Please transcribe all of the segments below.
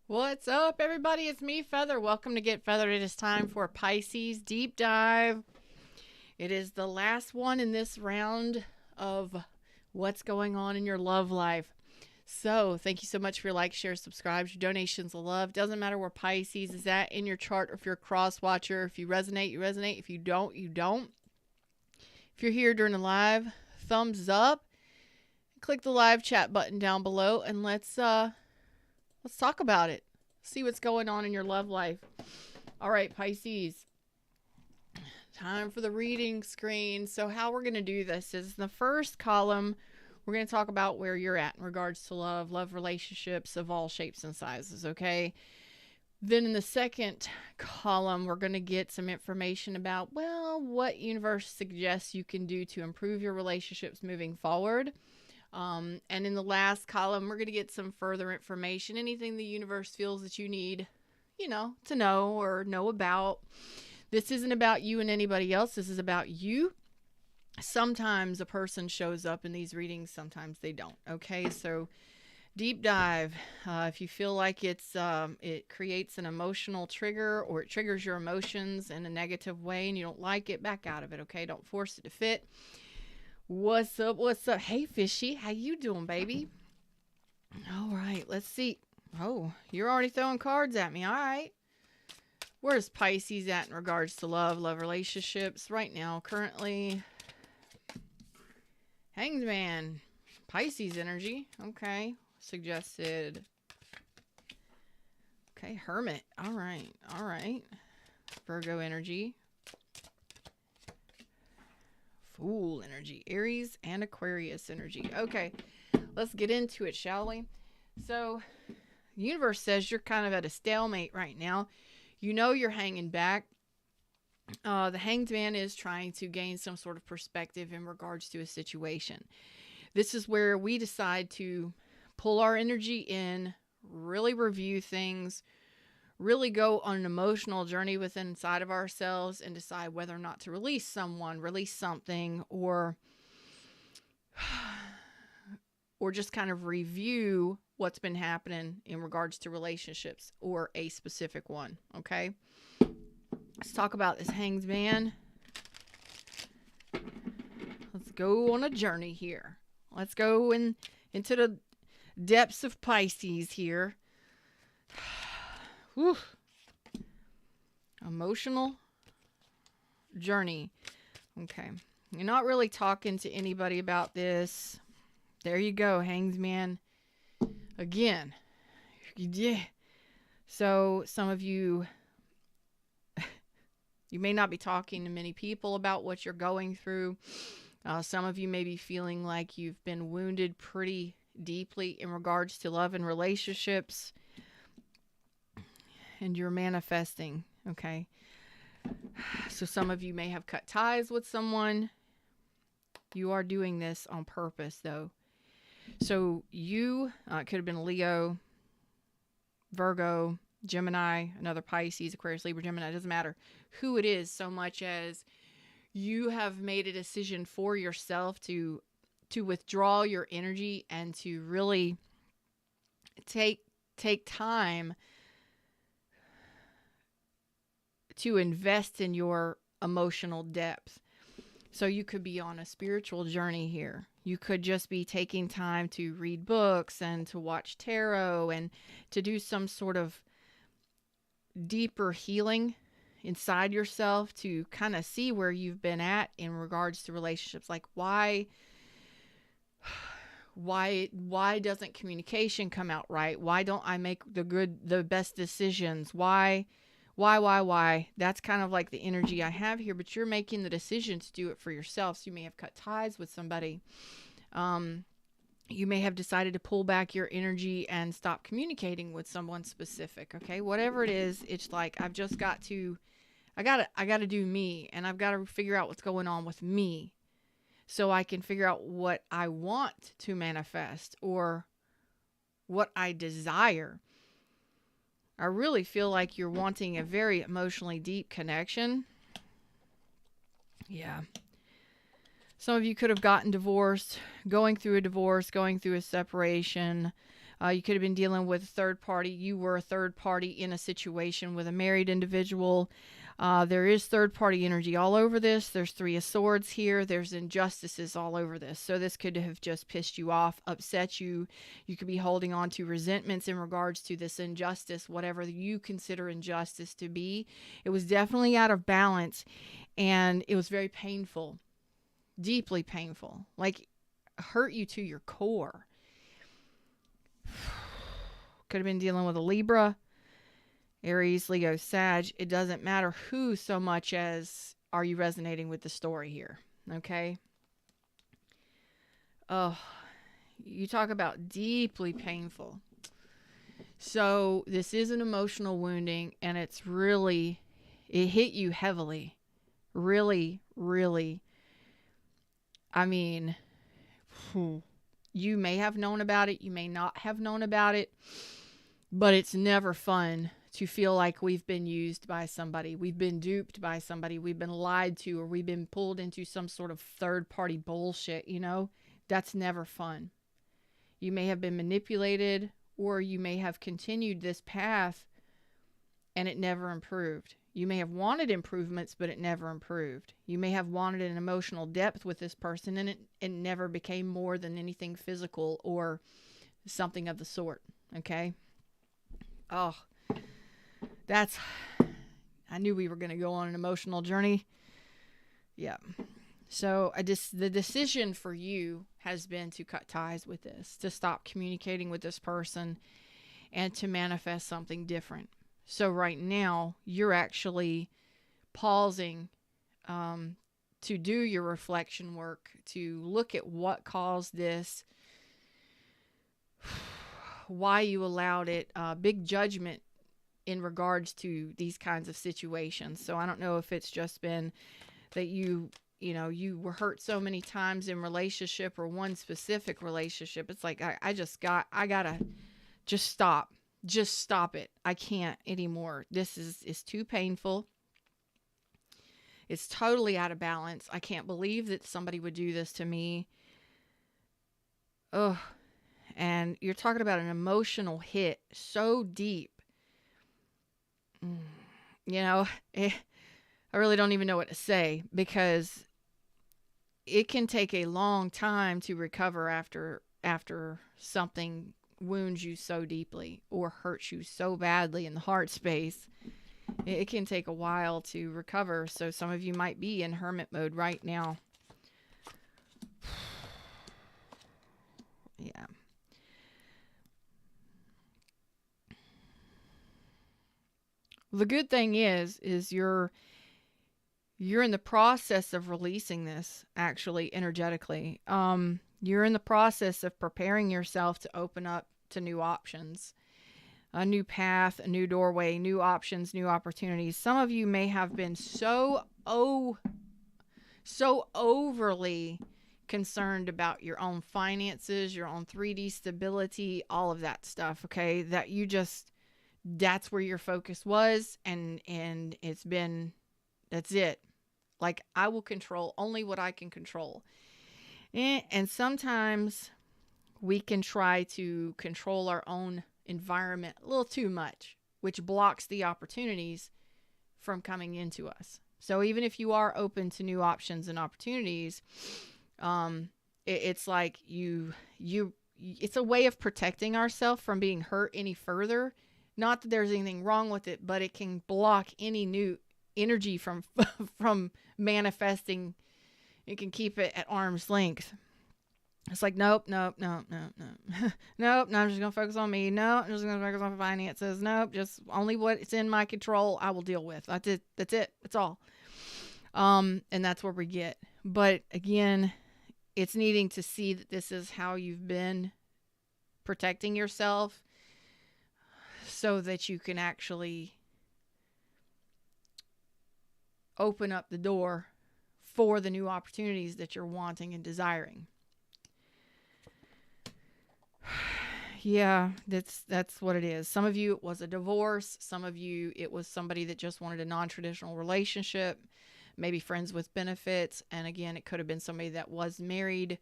What's up, everybody? It's me, Feather. Welcome to Get Feathered. It is time for Pisces Deep Dive. It is the last one in this round of what's going on in your love life. So, thank you so much for your likes, shares, subscribes, your donations of love. Doesn't matter where Pisces is at in your chart, or if you're a cross watcher. If you resonate, you resonate. If you don't, you don't. If you're here during the live, thumbs up. Click the live chat button down below, and let's talk about it. See what's going on in your love life. All right, Pisces. Time for the reading screen. So how we're going to do this is in the first column, we're going to talk about where you're at in regards to love relationships of all shapes and sizes, okay? Then in the second column, we're going to get some information about, well, what universe suggests you can do to improve your relationships moving forward. And in the last column, we're going to get some further information, anything the universe feels that you need, to know or know about. This isn't about you and anybody else. This is about you. Sometimes a person shows up in these readings. Sometimes they don't. Okay, so deep dive. If you feel like it creates an emotional trigger, or it triggers your emotions in a negative way and you don't like it, back out of it. Okay, don't force it to fit. What's up? Hey, Fishy. How you doing, baby? All right. Let's see. Oh, you're already throwing cards at me. All right. Where's Pisces at in regards to love relationships right now, currently? Hanged Man. Pisces energy. Okay. Suggested. Okay. Hermit. All right. Virgo energy. Fool energy, Aries and Aquarius energy. Okay, let's get into it, shall we? So, the universe says you're kind of at a stalemate right now. You know you're hanging back. The Hanged Man is trying to gain some sort of perspective in regards to a situation. This is where we decide to pull our energy in, really review things, really go on an emotional journey within inside of ourselves and decide whether or not to release someone, release something, or just kind of review what's been happening in regards to relationships or a specific one. Okay, let's talk about this Hanged Man. Let's go on a journey here. Let's go into the depths of Pisces here. Whew. Emotional journey. Okay. You're not really talking to anybody about this. There you go, Hanged Man. Again. Yeah. So some of you may not be talking to many people about what you're going through. Some of you may be feeling like you've been wounded pretty deeply in regards to love and relationships. And you're manifesting, okay? So some of you may have cut ties with someone. You are doing this on purpose, though. So you, it could have been Leo, Virgo, Gemini, another Pisces, Aquarius, Libra, Gemini, it doesn't matter who it is, so much as you have made a decision for yourself to withdraw your energy and to really take time to invest in your emotional depth. So you could be on a spiritual journey here. You could just be taking time to read books and to watch tarot and to do some sort of deeper healing inside yourself to kind of see where you've been at in regards to relationships. Like why doesn't communication come out right? Why don't I make the best decisions? Why? That's kind of like the energy I have here, but you're making the decision to do it for yourself. So you may have cut ties with somebody. You may have decided to pull back your energy and stop communicating with someone specific. Okay. Whatever it is, it's like, I gotta do me, and I've got to figure out what's going on with me so I can figure out what I want to manifest or what I desire. I really feel like you're wanting a very emotionally deep connection. Yeah. Some of you could have gotten divorced, going through a divorce, going through a separation. You could have been dealing with a third party. You were a third party in a situation with a married individual. There is third party energy all over this. There's Three of Swords here. There's injustices all over this. So this could have just pissed you off, upset you. You could be holding on to resentments in regards to this injustice, whatever you consider injustice to be. It was definitely out of balance, and it was very painful, deeply painful, like hurt you to your core. Could have been dealing with a Libra, Aries, Leo, Sag. It doesn't matter who, so much as are you resonating with the story here. Okay. Oh, you talk about deeply painful. So this is an emotional wounding, and it hit you heavily. Really, really. I mean, you may have known about it. You may not have known about it, but it's never fun to feel like we've been used by somebody. We've been duped by somebody. We've been lied to, or we've been pulled into some sort of third party bullshit, you know? That's never fun. You may have been manipulated, or you may have continued this path and it never improved. You may have wanted improvements, but it never improved. You may have wanted an emotional depth with this person, and it never became more than anything physical or something of the sort. Okay? Oh, I knew we were going to go on an emotional journey. Yeah. So the decision for you has been to cut ties with this, to stop communicating with this person, and to manifest something different. So right now, you're actually pausing to do your reflection work, to look at what caused this, why you allowed it, big judgment in regards to these kinds of situations. So I don't know if it's just been that you were hurt so many times in relationship, or one specific relationship. It's like, I gotta just stop. Just stop it. I can't anymore. This is too painful. It's totally out of balance. I can't believe that somebody would do this to me. Ugh. And you're talking about an emotional hit so deep. I really don't even know what to say, because it can take a long time to recover after something wounds you so deeply or hurts you so badly in the heart space. It can take a while to recover. So some of you might be in hermit mode right now. Yeah. The good thing is you're in the process of releasing this, actually, energetically. You're in the process of preparing yourself to open up to new options, a new path, a new doorway, new options, new opportunities. Some of you may have been so overly concerned about your own finances, your own 3D stability, all of that stuff, okay, that that's where your focus was, and that's it. Like, I will control only what I can control. And sometimes we can try to control our own environment a little too much, which blocks the opportunities from coming into us. So even if you are open to new options and opportunities, it's like it's a way of protecting ourselves from being hurt any further. Not that there's anything wrong with it, but it can block any new energy from manifesting. It can keep it at arm's length. It's like, nope. Nope, no, I'm just going to focus on me. No, I'm just going to focus on finances. Nope, just only what's in my control I will deal with. That's it. That's all. And that's where we get. But again, it's needing to see that this is how you've been protecting yourself, so that you can actually open up the door for the new opportunities that you're wanting and desiring. Yeah, that's what it is. Some of you, it was a divorce. Some of you, it was somebody that just wanted a non-traditional relationship, maybe friends with benefits. And again, it could have been somebody that was married,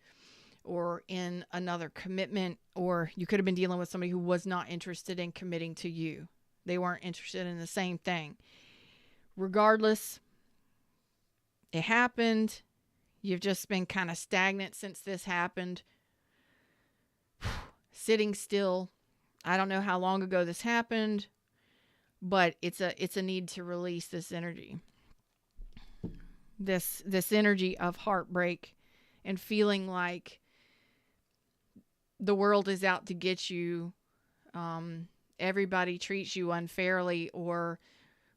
or in another commitment, or you could have been dealing with somebody who was not interested in committing to you. They weren't interested in the same thing. Regardless, it happened. You've just been kind of stagnant since this happened. Sitting still. I don't know how long ago this happened, but it's a need to release this energy. This energy of heartbreak and feeling like the world is out to get you. Everybody treats you unfairly, or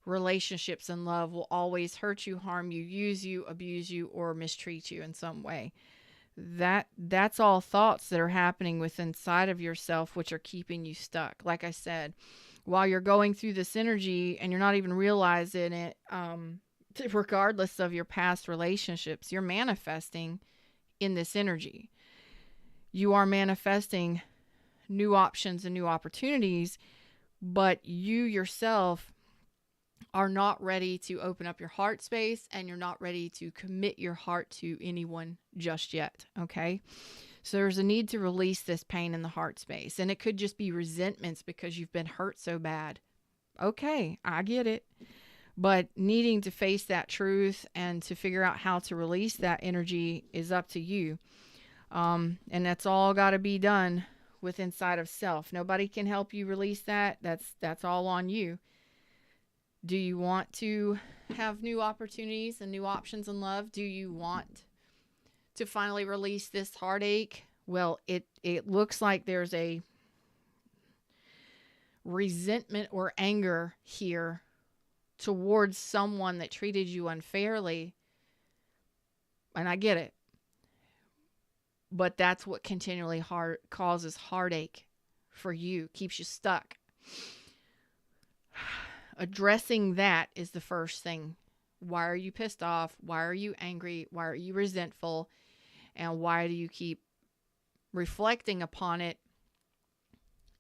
relationships and love will always hurt you, harm you, use you, abuse you, or mistreat you in some way. That's all thoughts that are happening within inside of yourself, which are keeping you stuck. Like I said, while you're going through this energy and you're not even realizing it, regardless of your past relationships, you're manifesting in this energy. You are manifesting new options and new opportunities, but you yourself are not ready to open up your heart space, and you're not ready to commit your heart to anyone just yet. Okay. So there's a need to release this pain in the heart space, and it could just be resentments because you've been hurt so bad. Okay. I get it. But needing to face that truth and to figure out how to release that energy is up to you. And that's all got to be done with inside of self. Nobody can help you release that. That's all on you. Do you want to have new opportunities and new options in love? Do you want to finally release this heartache? Well, it looks like there's a resentment or anger here towards someone that treated you unfairly. And I get it. But that's what continually causes heartache for you, keeps you stuck. Addressing that is the first thing. Why are you pissed off? Why are you angry? Why are you resentful? And why do you keep reflecting upon it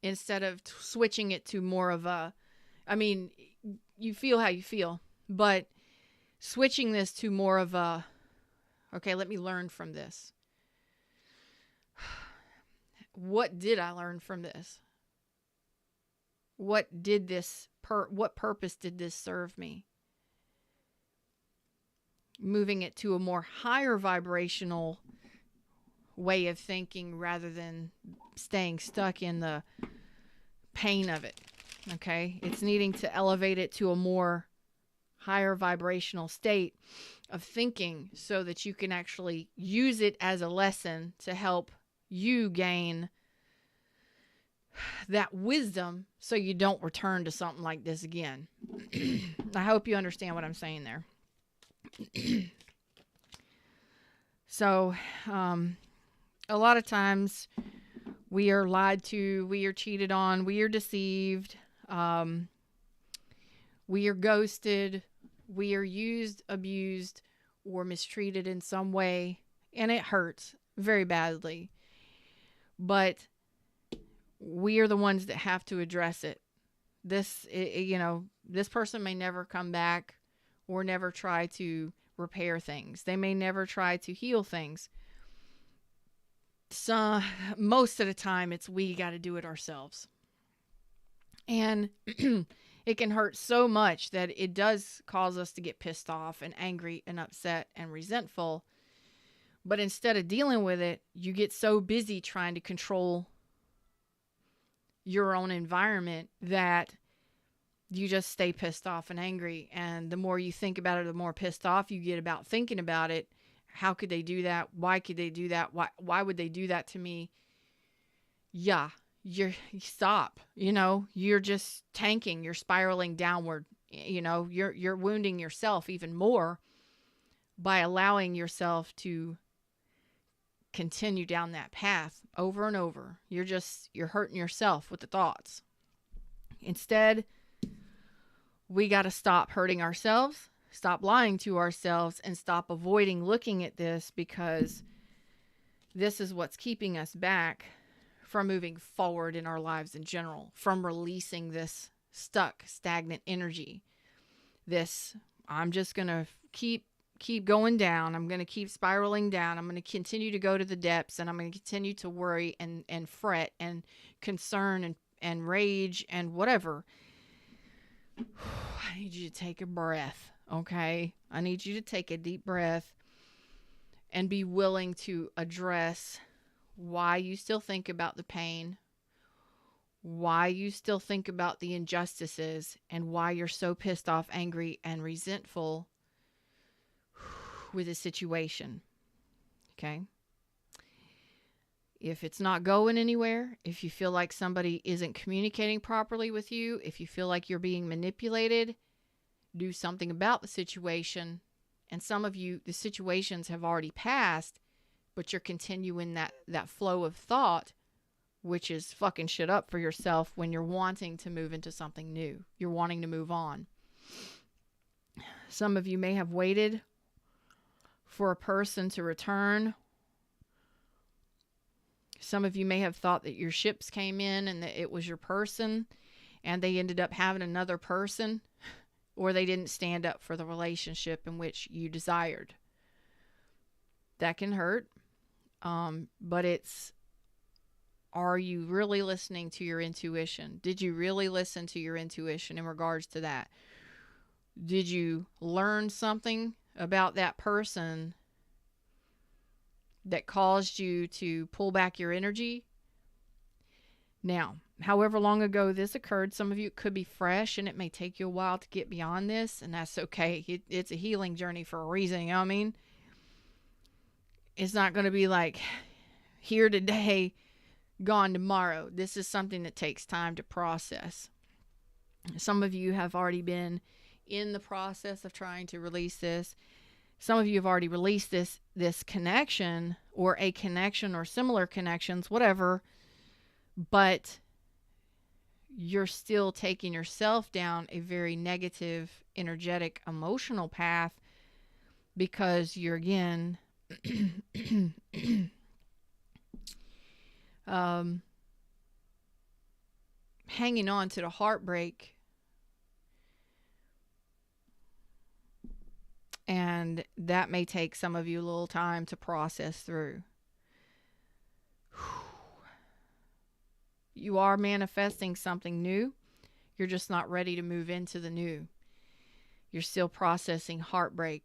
instead of switching it to more of a, you feel how you feel, but switching this to more of a, okay, let me learn from this. What did I learn from this? What did this what purpose did this serve me? Moving it to a more higher vibrational way of thinking rather than staying stuck in the pain of it. Okay? It's needing to elevate it to a more higher vibrational state of thinking so that you can actually use it as a lesson to help you gain that wisdom so you don't return to something like this again. I hope you understand what I'm saying there. So, a lot of times we are lied to, we are cheated on, we are deceived, we are ghosted, we are used, abused, or mistreated in some way, and it hurts very badly. But we are the ones that have to address it. This person may never come back or never try to repair things. They may never try to heal things. So most of the time we got to do it ourselves. And it can hurt so much that it does cause us to get pissed off and angry and upset and resentful. But instead of dealing with it, you get so busy trying to control your own environment that you just stay pissed off and angry. And the more you think about it, the more pissed off you get about thinking about it. How could they do that? Why could they do that? Why would they do that to me? Yeah, you stop. You're just tanking. You're spiraling downward. You're wounding yourself even more by allowing yourself to continue down that path over and over. You're hurting yourself with the thoughts. Instead, we got to stop hurting ourselves, stop lying to ourselves, and stop avoiding looking at this, because this is what's keeping us back from moving forward in our lives in general, from releasing this stuck, stagnant energy. This, I'm just going to keep keep going down. I'm going to keep spiraling down. I'm going to continue to go to the depths, and I'm going to continue to worry and fret and concern and rage and whatever. I need you to take a breath, okay? I need you to take a deep breath and be willing to address why you still think about the pain, why you still think about the injustices, and why you're so pissed off, angry, and resentful with the situation, okay? If it's not going anywhere, if you feel like somebody isn't communicating properly with you, if you feel like you're being manipulated, do something about the situation. And some of you, the situations have already passed, but you're continuing that flow of thought, which is fucking shit up for yourself when you're wanting to move into something new. You're wanting to move on. Some of you may have waited for a person to return. Some of you may have thought that your ships came in and that it was your person, and they ended up having another person, or they didn't stand up for the relationship in which you desired. That can hurt, but it's, are you really listening to your intuition? Did you really listen to your intuition in regards to that? Did you learn something about that person that caused you to pull back your energy? Now, however long ago this occurred, some of you, it could be fresh, and it may take you a while to get beyond this, and that's okay. It's a healing journey for a reason, you know what I mean? It's not going to be like here today, gone tomorrow. This is something that takes time to process. Some of you have already been in the process of trying to release this. Some of you have already released this connection, or a connection, or similar connections, whatever, but you're still taking yourself down a very negative, energetic, emotional path because you're, again, hanging on to the heartbreak. And that may take some of you a little time to process through. You are manifesting something new. You're just not ready to move into the new. You're still processing heartbreak,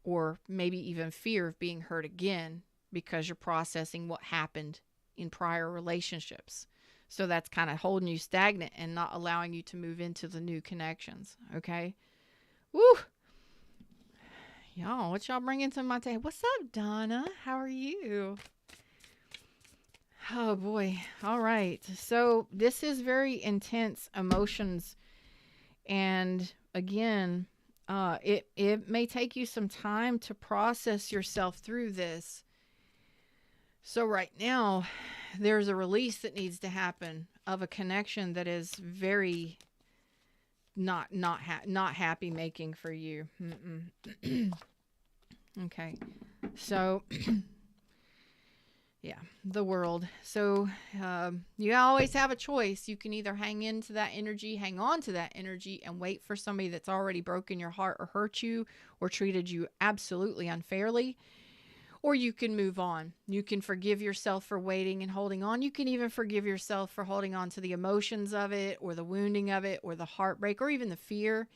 or maybe even fear of being hurt again, because you're processing what happened in prior relationships. So that's kind of holding you stagnant and not allowing you to move into the new connections. Okay? Woo! Y'all, what y'all bringing to my table? What's up, Donna? How are you? Oh, boy. All right. So this is very intense emotions. And again, it may take you some time to process yourself through this. So right now, there's a release that needs to happen of a connection that is very not happy making for you. Okay. So yeah, the world. So you always have a choice. You can either hang on to that energy, and wait for somebody that's already broken your heart or hurt you or treated you absolutely unfairly. Or you can move on. You can forgive yourself for waiting and holding on. You can even forgive yourself for holding on to the emotions of it, or the wounding of it, or the heartbreak, or even the fear.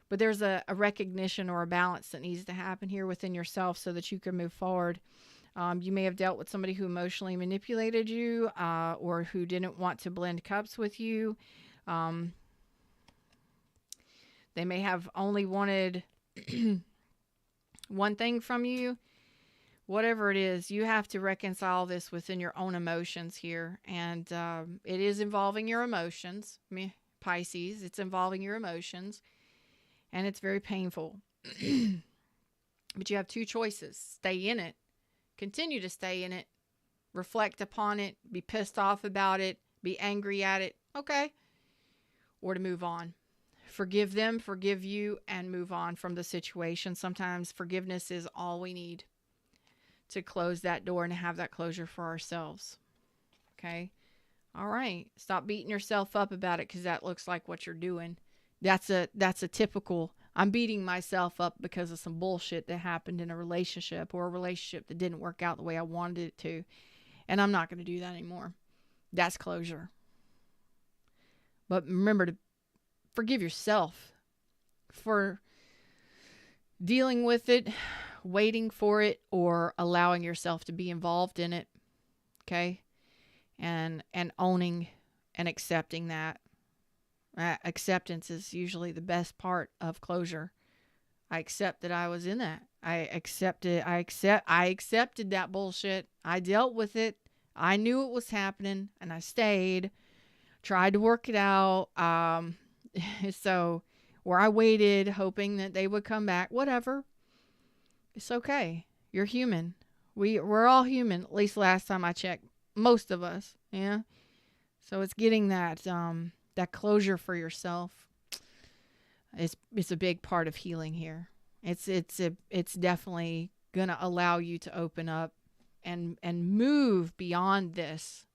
But there's a recognition or a balance that needs to happen here within yourself so that you can move forward. You may have dealt with somebody who emotionally manipulated you, or who didn't want to blend cups with you. They may have only wanted one thing from you. Whatever it is, you have to reconcile this within your own emotions here. And it is involving your emotions. Pisces, it's involving your emotions. And it's very painful. But you have two choices. Stay in it. Continue to stay in it. Reflect upon it. Be pissed off about it. Be angry at it. Okay. Or to move on. Forgive them, forgive you, and move on from the situation. Sometimes forgiveness is all we need to close that door and have that closure for ourselves. Okay? All right. Stop beating yourself up about it, because that looks like what you're doing. That's a typical I'm beating myself up because of some bullshit that happened in a relationship, or a relationship that didn't work out the way I wanted it to. And I'm not going to do that anymore. That's closure. But remember to forgive yourself for dealing with it, waiting for it, or allowing yourself to be involved in it. Okay? And owning and accepting that. Acceptance is usually the best part of closure. I accept that I was in that. I accepted that bullshit. I dealt with it. I knew it was happening, and I stayed, tried to work it out. So, or I waited, hoping that they would come back. Whatever. It's okay. You're human. We're all human. At least last time I checked, most of us. Yeah. So it's getting that closure for yourself. It's a big part of healing here. It's definitely gonna allow you to open up and move beyond this.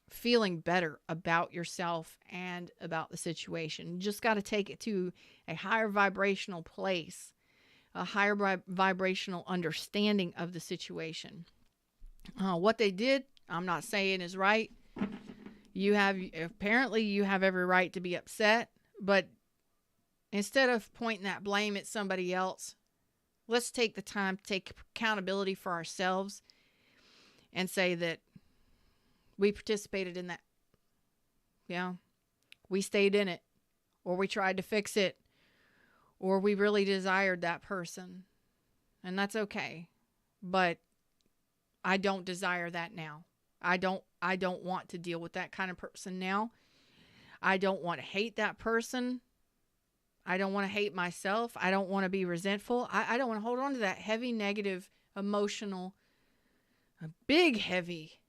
Feeling better about yourself and about the situation. You just got to take it to a higher vibrational place, a higher vibrational understanding of the situation. What they did, I'm not saying is right. Apparently you have every right to be upset, but instead of pointing that blame at somebody else, let's take the time to take accountability for ourselves and say that we participated in that. Yeah. We stayed in it, or we tried to fix it, or we really desired that person. And that's okay. But I don't desire that now. I don't want to deal with that kind of person now. I don't want to hate that person. I don't want to hate myself. I don't want to be resentful. I don't want to hold on to that heavy, negative, emotional, a big, heavy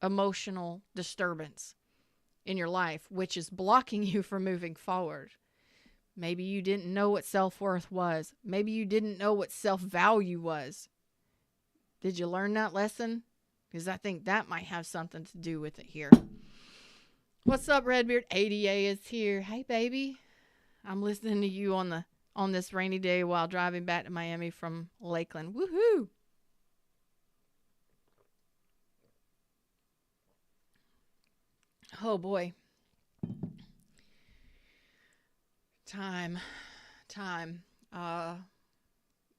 emotional disturbance in your life, which is blocking you from moving forward. Maybe you didn't know what self-worth was. Maybe you didn't know what self-value was. Did you learn that lesson? Because I think that might have something to do with it here. What's up, Redbeard? ADA is here. Hey, baby. I'm listening to you on this rainy day while driving back to Miami from Lakeland. Woohoo! Oh, boy. Time. Oh,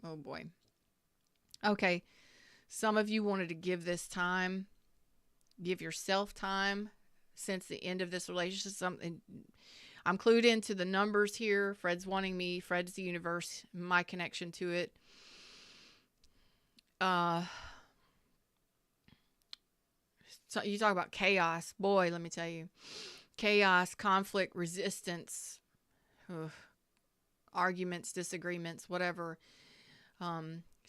boy. Okay. Some of you wanted to give yourself time since the end of this relationship. Something I'm clued into the numbers here. Fred's wanting me. Fred's the universe. My connection to it. So you talk about chaos. Boy, let me tell you. Chaos, conflict, resistance, arguments, disagreements, whatever.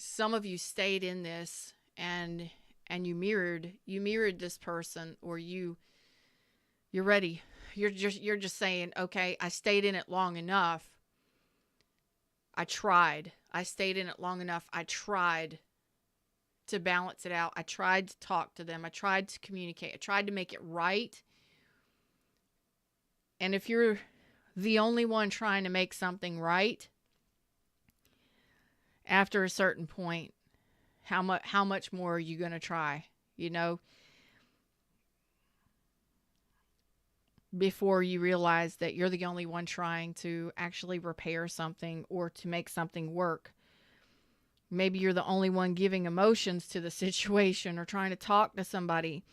Some of you stayed in this and you mirrored this person, or you're ready. You're just saying, okay, I stayed in it long enough. I tried. I stayed in it long enough. I tried to balance it out. I tried to talk to them. I tried to communicate. I tried to make it right. And if you're the only one trying to make something right, after a certain point, how much more are you going to try, before you realize that you're the only one trying to actually repair something or to make something work. Maybe you're the only one giving emotions to the situation or trying to talk to somebody.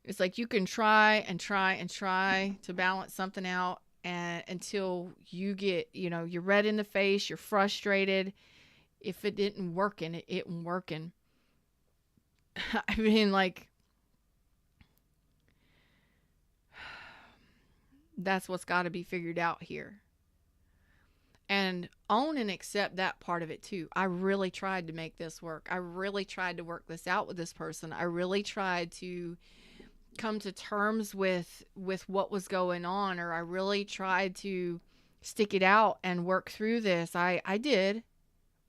It's like you can try and try and try to balance something out, and until you get, you're red in the face, you're frustrated. If it didn't work, it isn't working. I mean, like, that's what's got to be figured out here. And own and accept that part of it too. I really tried to make this work. I really tried to work this out with this person. I really tried to come to terms with what was going on, or I really tried to stick it out and work through this. I did,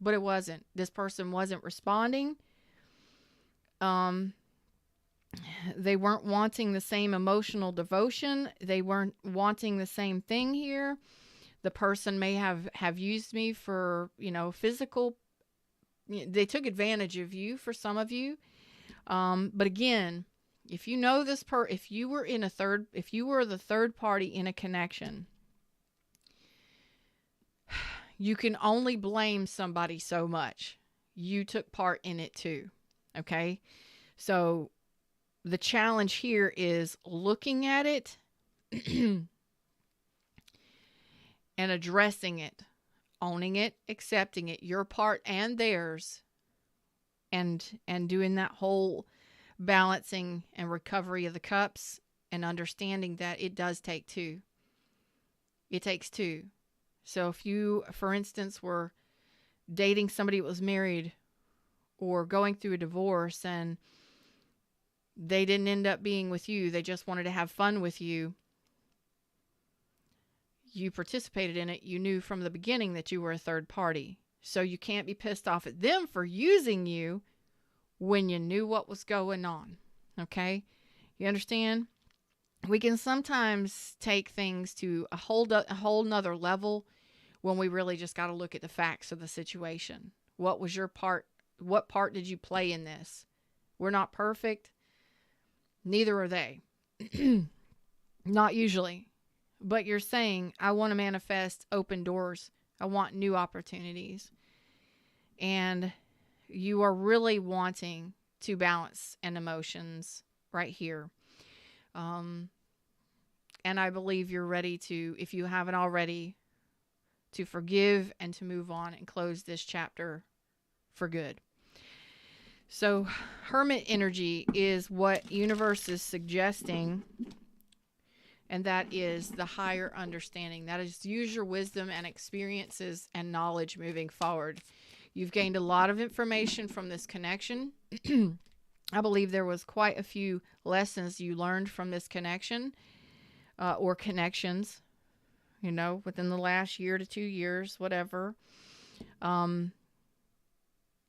but it wasn't. This person wasn't responding. They weren't wanting the same emotional devotion. They weren't wanting the same thing here. The person may have used me for, physical. They took advantage of you for some of you. But again, if you know this if you were the third party in a connection, you can only blame somebody so much. You took part in it too. Okay? So the challenge here is looking at it and addressing it, owning it, accepting it, your part and theirs, and doing that whole balancing and recovery of the cups, and understanding that it does take two. It takes two. So if you, for instance, were dating somebody that was married or going through a divorce and they didn't end up being with you, they just wanted to have fun with you, you participated in it, you knew from the beginning that you were a third party. So you can't be pissed off at them for using you when you knew what was going on. Okay? You understand? We can sometimes take things to a whole nother level when we really just got to look at the facts of the situation. What was your part? What part did you play in this? We're not perfect. Neither are they. Not usually. But you're saying, I want to manifest open doors. I want new opportunities. And you are really wanting to balance and emotions right here. And I believe you're ready to, if you haven't already, to forgive and to move on and close this chapter for good. So hermit energy is what universe is suggesting, and that is the higher understanding. That is, use your wisdom and experiences and knowledge moving forward. You've gained a lot of information from this connection. I believe there was quite a few lessons you learned from this connection, or connections, within the last year to 2 years, whatever.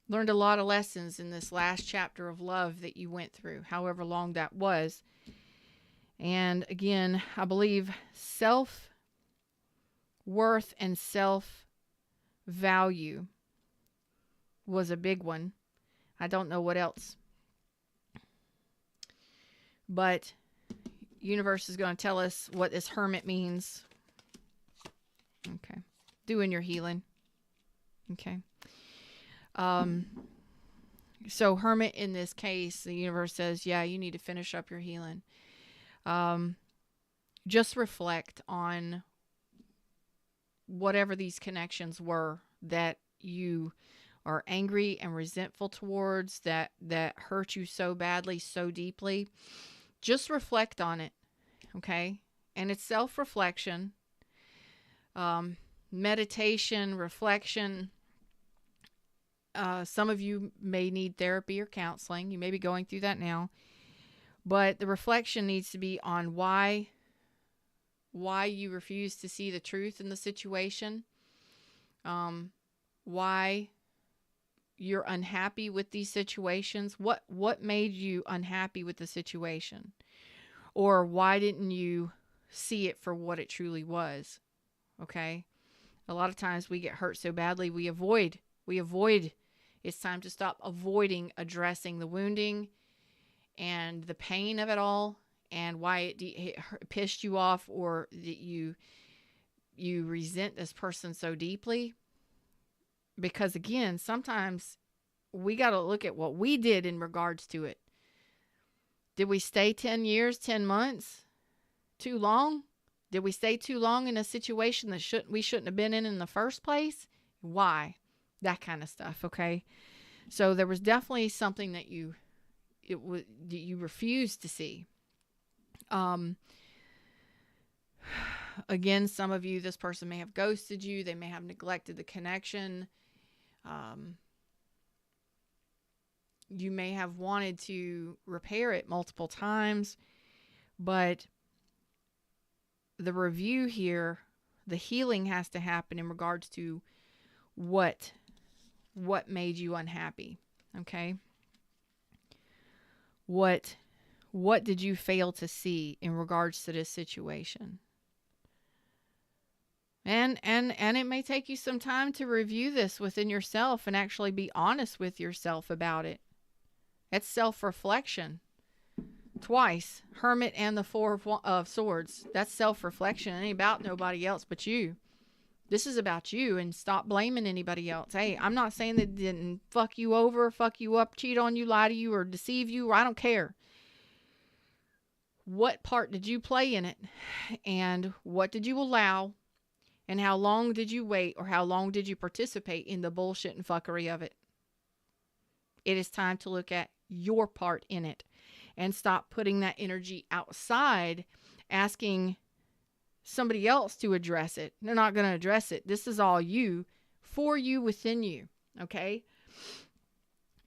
Learned a lot of lessons in this last chapter of love that you went through, however long that was. And again, I believe self-worth and self-value was a big one. I don't know what else. But universe is going to tell us what this hermit means. Okay. Doing your healing. Okay. So hermit in this case, the universe says, yeah, you need to finish up your healing. Just reflect on whatever these connections were that you are angry and resentful towards, that hurt you so badly, so deeply. Just reflect on it. Okay. And it's self-reflection, meditation, reflection. Some of you may need therapy or counseling. You may be going through that now. But the reflection needs to be on why you refuse to see the truth in the situation. Why you're unhappy with these situations. What made you unhappy with the situation? Or why didn't you see it for what it truly was? Okay? A lot of times we get hurt so badly, we avoid. It's time to stop avoiding addressing the wounding and the pain of it all, and why it pissed you off, or that you resent this person so deeply. Because again, sometimes we got to look at what we did in regards to it. Did we stay 10 years, 10 months? Too long? Did we stay too long in a situation that we shouldn't have been in the first place? Why? That kind of stuff, okay? So there was definitely something that you refused to see. Again, some of you, this person may have ghosted you. They may have neglected the connection. You may have wanted to repair it multiple times, but the review here, the healing has to happen in regards to what made you unhappy. Okay. What What did you fail to see in regards to this situation? And it may take you some time to review this within yourself and actually be honest with yourself about it. It's self-reflection. Twice, Hermit and the Four of Swords. That's self-reflection. It ain't about nobody else but you. This is about you, and stop blaming anybody else. Hey, I'm not saying that they didn't fuck you over, fuck you up, cheat on you, lie to you, or deceive you. I don't care. What part did you play in it? And what did you allow? And how long did you wait, or how long did you participate in the bullshit and fuckery of it? It is time to look at your part in it and stop putting that energy outside, asking somebody else to address it. They're not going to address it. This is all you, for you, within you. Okay?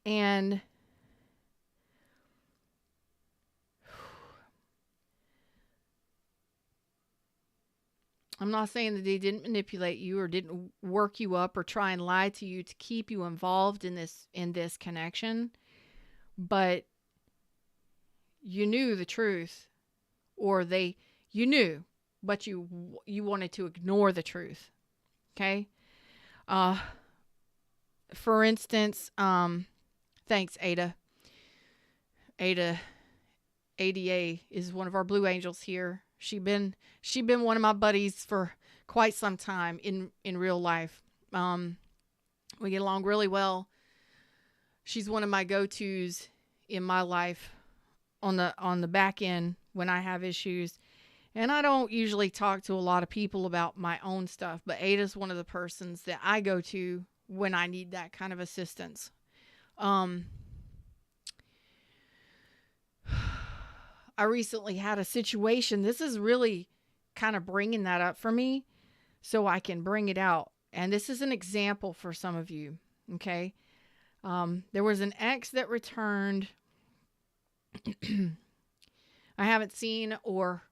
And I'm not saying that they didn't manipulate you or didn't work you up or try and lie to you to keep you involved in this connection, but you knew the truth, or you knew, but you wanted to ignore the truth. Okay? For instance, thanks, Ada. ADA is one of our Blue Angels here. She been one of my buddies for quite some time in real life. We get along really well. She's one of my go-tos in my life on the back end when I have issues. And I don't usually talk to a lot of people about my own stuff, but Ada's one of the persons that I go to when I need that kind of assistance. I recently had a situation. This is really kind of bringing that up for me so I can bring it out. And this is an example for some of you. Okay. There was an ex that returned. I haven't seen or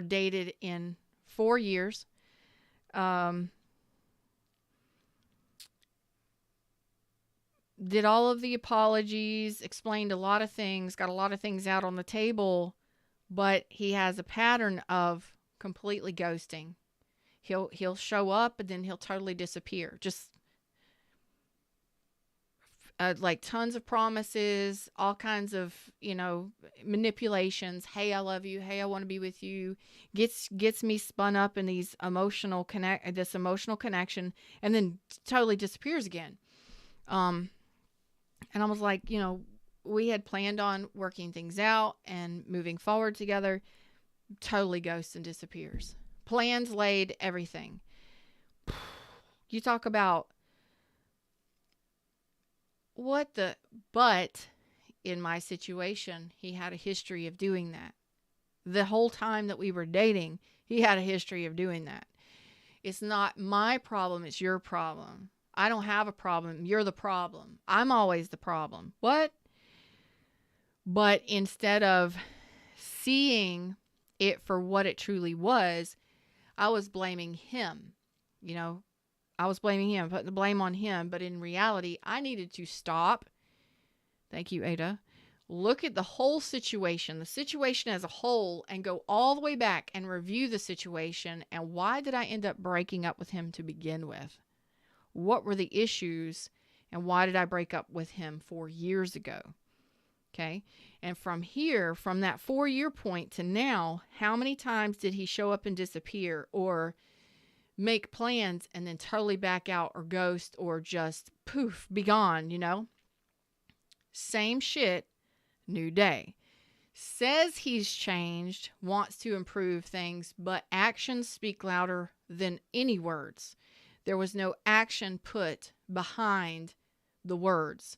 dated in 4 years. Did all of the apologies, explained a lot of things, got a lot of things out on the table, but he has a pattern of completely ghosting. He'll show up and then he'll totally disappear. Just like tons of promises, all kinds of, manipulations. Hey, I love you. Hey, I want to be with you. Gets me spun up in these emotional connection, and then totally disappears again. And I was like, we had planned on working things out and moving forward together. Totally ghosts and disappears. Plans laid, everything. You talk about but in my situation, he had a history of doing that. The whole time that we were dating, he had a history of doing that. It's not my problem, it's your problem. I don't have a problem, you're the problem. I'm always the problem. What? But instead of seeing it for what it truly was, I was blaming him. I was blaming him, putting the blame on him. But in reality, I needed to stop. Thank you, Ada. Look at the whole situation, the situation as a whole, and go all the way back and review the situation. And why did I end up breaking up with him to begin with? What were the issues? And why did I break up with him 4 years ago? Okay. And from here, from that 4-year point to now, how many times did he show up and disappear, or make plans and then totally back out, or ghost, or just poof, be gone, Same shit, new day. Says he's changed, wants to improve things, but actions speak louder than any words. There was no action put behind the words.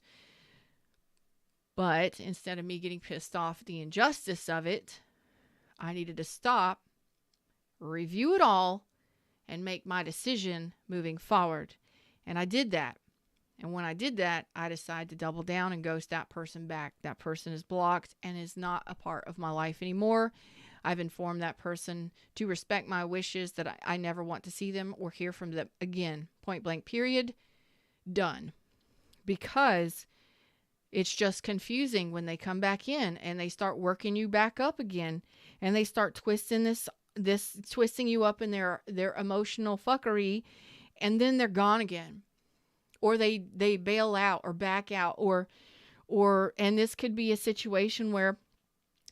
But instead of me getting pissed off at the injustice of it, I needed to stop, review it all, and make my decision moving forward. And I did that. And when I did that, I decided to double down and ghost that person back. That person is blocked and is not a part of my life anymore. I've informed that person to respect my wishes, that I never want to see them or hear from them again. Point blank, period. Done. Because It's just confusing when they come back in and they start working you back up again, and they start twisting twisting you up in their emotional fuckery, and then they're gone again. Or they bail out or back out, and this could be a situation where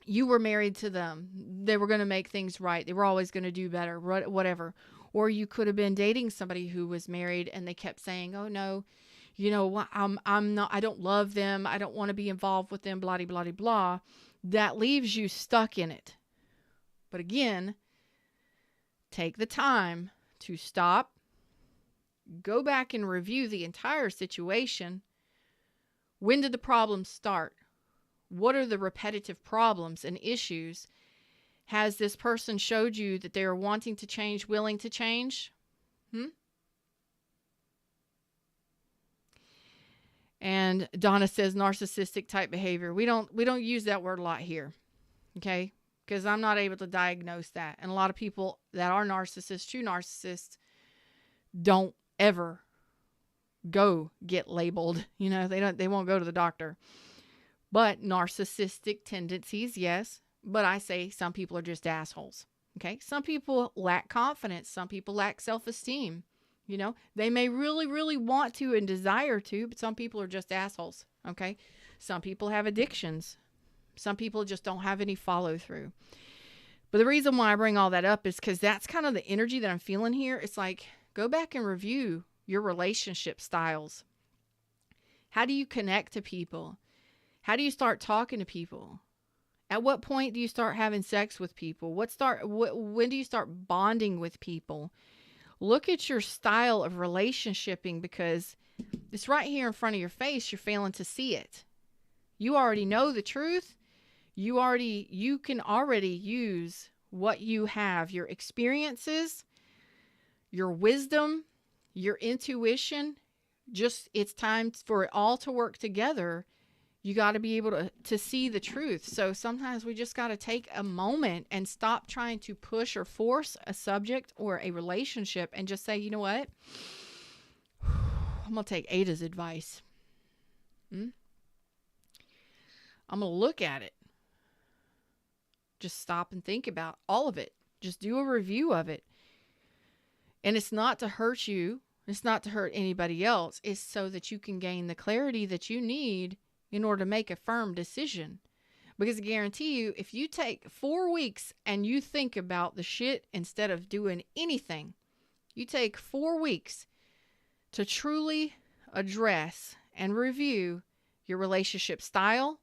you were married to them. They were going to make things right. They were always going to do better, whatever. Or you could have been dating somebody who was married and they kept saying, "Oh no, I'm not, I don't love them. I don't want to be involved with them, blah, blah, blah, blah." That leaves you stuck in it. But again, take the time to stop, go back and review the entire situation. When did the problems start? What are the repetitive problems and issues? Has this person showed you that they are wanting to change, willing to change? And Donna says narcissistic type behavior. We don't use that word a lot here, okay? Because I'm not able to diagnose that. And a lot of people that are narcissists, true narcissists, don't ever go get labeled. They won't go to the doctor. But narcissistic tendencies, yes. But I say some people are just assholes, okay? Some people lack confidence. Some people lack self-esteem. They may really, really want to and desire to, but some people are just assholes, okay? Some people have addictions. Some people just don't have any follow through. But the reason why I bring all that up is because that's kind of the energy that I'm feeling here. It's like, go back and review your relationship styles. How do you connect to people? How do you start talking to people? At what point do you start having sex with people? When do you start bonding with people? Look at your style of relationshiping, because it's right here in front of your face. You're failing to see it. You already know the truth. You can already use what you have, your experiences, your wisdom, your intuition. It's time for it all to work together. You got to be able to see the truth. So sometimes we just got to take a moment and stop trying to push or force a subject or a relationship and just say, you know what? I'm going to take Ada's advice. I'm going to look at it. Just stop and think about all of it. Just do a review of it. And it's not to hurt you. It's not to hurt anybody else. It's so that you can gain the clarity that you need in order to make a firm decision. Because I guarantee you, if you take 4 weeks and you think about the shit instead of doing anything, you take 4 weeks to truly address and review your relationship style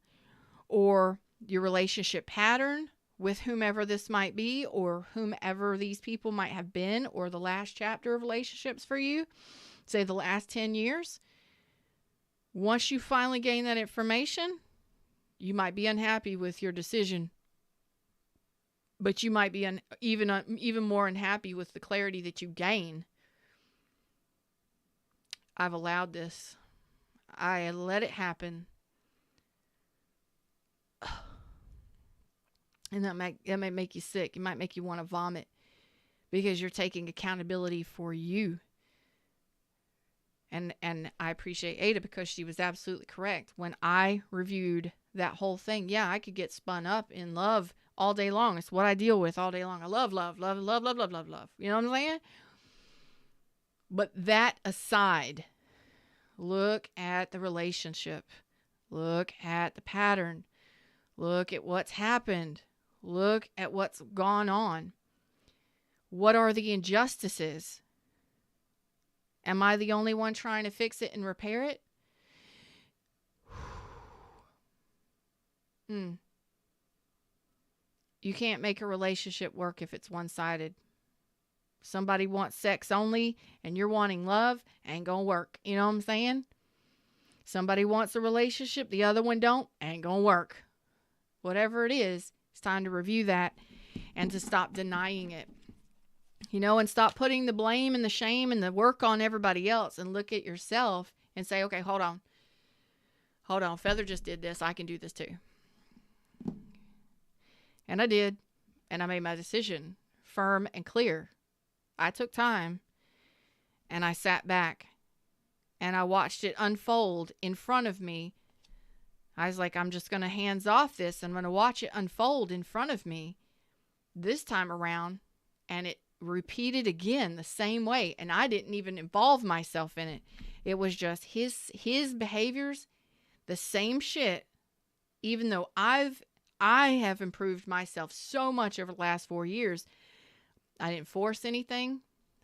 or your relationship pattern with whomever this might be, or whomever these people might have been, or the last chapter of relationships for you, say the last 10 years. Once you finally gain that information, you might be unhappy with your decision, but you might be even more unhappy with the clarity that you gain. I've allowed this. I let it happen. And that may make you sick. It might make you want to vomit because you're taking accountability for you. And I appreciate Ada because she was absolutely correct. When I reviewed that whole thing, yeah, I could get spun up in love all day long. It's what I deal with all day long. I love, love, love, love, love, love, love, love. You know what I'm saying? But that aside, look at the relationship. Look at the pattern. Look at what's happened. Look at what's gone on. What are the injustices? Am I the only one trying to fix it and repair it? You can't make a relationship work if it's one-sided. Somebody wants sex only and you're wanting love, ain't gonna work. You know what I'm saying? Somebody wants a relationship, the other one don't, ain't gonna work. Whatever it is, it's time to review that and to stop denying it. And stop putting the blame and the shame and the work on everybody else, and look at yourself and say, okay, hold on. Feather just did this. I can do this too. And I did. And I made my decision firm and clear. I took time and I sat back and I watched it unfold in front of me I was like, I'm just going to hands off this. I'm going to watch it unfold in front of me this time around. And it repeated again the same way. And I didn't even involve myself in it. It was just his behaviors, the same shit, even though I have improved myself so much over the last 4 years. I didn't force anything.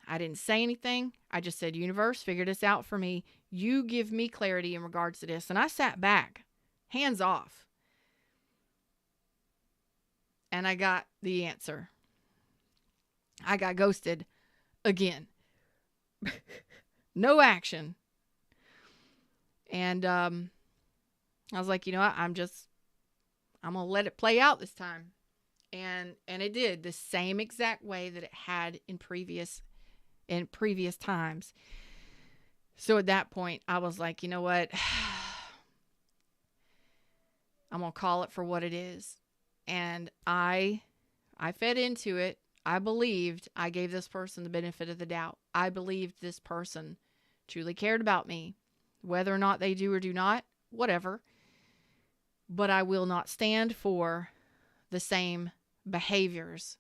I didn't say anything. I just said, universe, figure this out for me. You give me clarity in regards to this. And I sat back, hands off. And I got the answer. I got ghosted again. No action. And I was like, you know what? I'm going to let it play out this time. And it did the same exact way that it had in previous times. So at that point, I was like, you know what? I'm going to call it for what it is. And I fed into it. I believed I gave this person the benefit of the doubt. I believed this person truly cared about me. Whether or not they do or do not, whatever. But I will not stand for the same behaviors.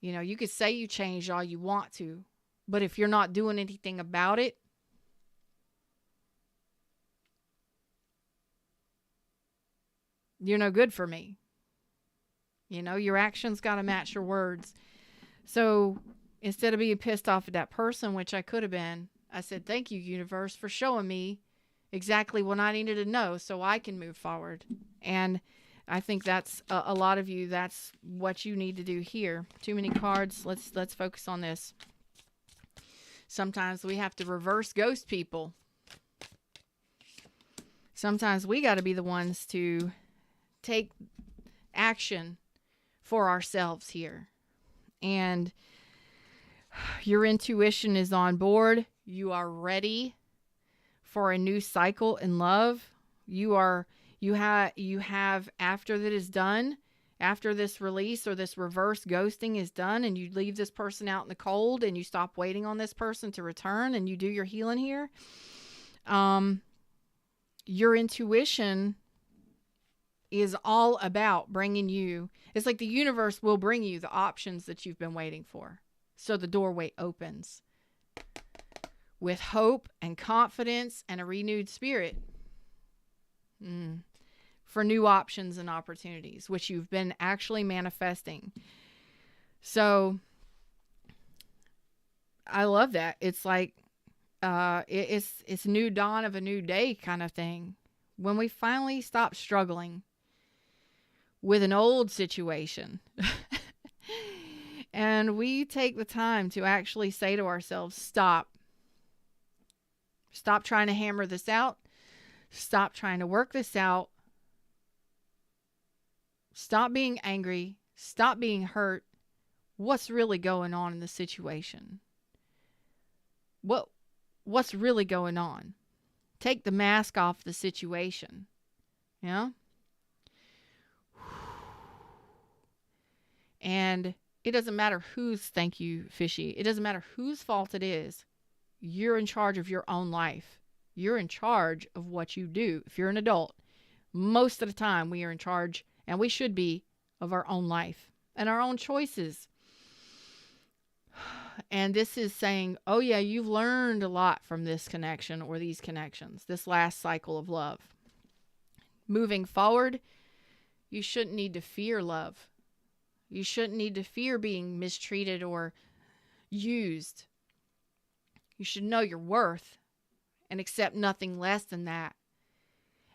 You know, you could say you changed all you want to, but if you're not doing anything about it, you're no good for me. You know, your actions got to match your words. So instead of being pissed off at that person, which I could have been, I said, thank you, universe, for showing me exactly what I needed to know so I can move forward. And I think that's a lot of you. That's what you need to do here. Too many cards. Let's focus on this. Sometimes we have to reverse ghost people. Sometimes we got to be the ones to take action for ourselves here. And your intuition is on board. You are ready for a new cycle in love. You have after that is done, after this release or this reverse ghosting is done, and you leave this person out in the cold and you stop waiting on this person to return and you do your healing here. Your intuition is all about bringing you, it's like the universe will bring you the options that you've been waiting for. So the doorway opens with hope and confidence and a renewed spirit for new options and opportunities, which you've been actually manifesting. So I love that. It's like, it's new dawn of a new day kind of thing. When we finally stop struggling with an old situation and we take the time to actually say to ourselves, stop trying to hammer this out. Stop trying to work this out. Stop being angry. Stop being hurt. What's really going on in the situation? What's really going on? Take the mask off the situation. Yeah? And it doesn't matter whose, thank you, Fishy. It doesn't matter whose fault it is. You're in charge of your own life. You're in charge of what you do. If you're an adult, most of the time we are in charge, and we should be, of our own life and our own choices. And this is saying, oh yeah, you've learned a lot from this connection or these connections, this last cycle of love. Moving forward, you shouldn't need to fear love. You shouldn't need to fear being mistreated or used. You should know your worth and accept nothing less than that.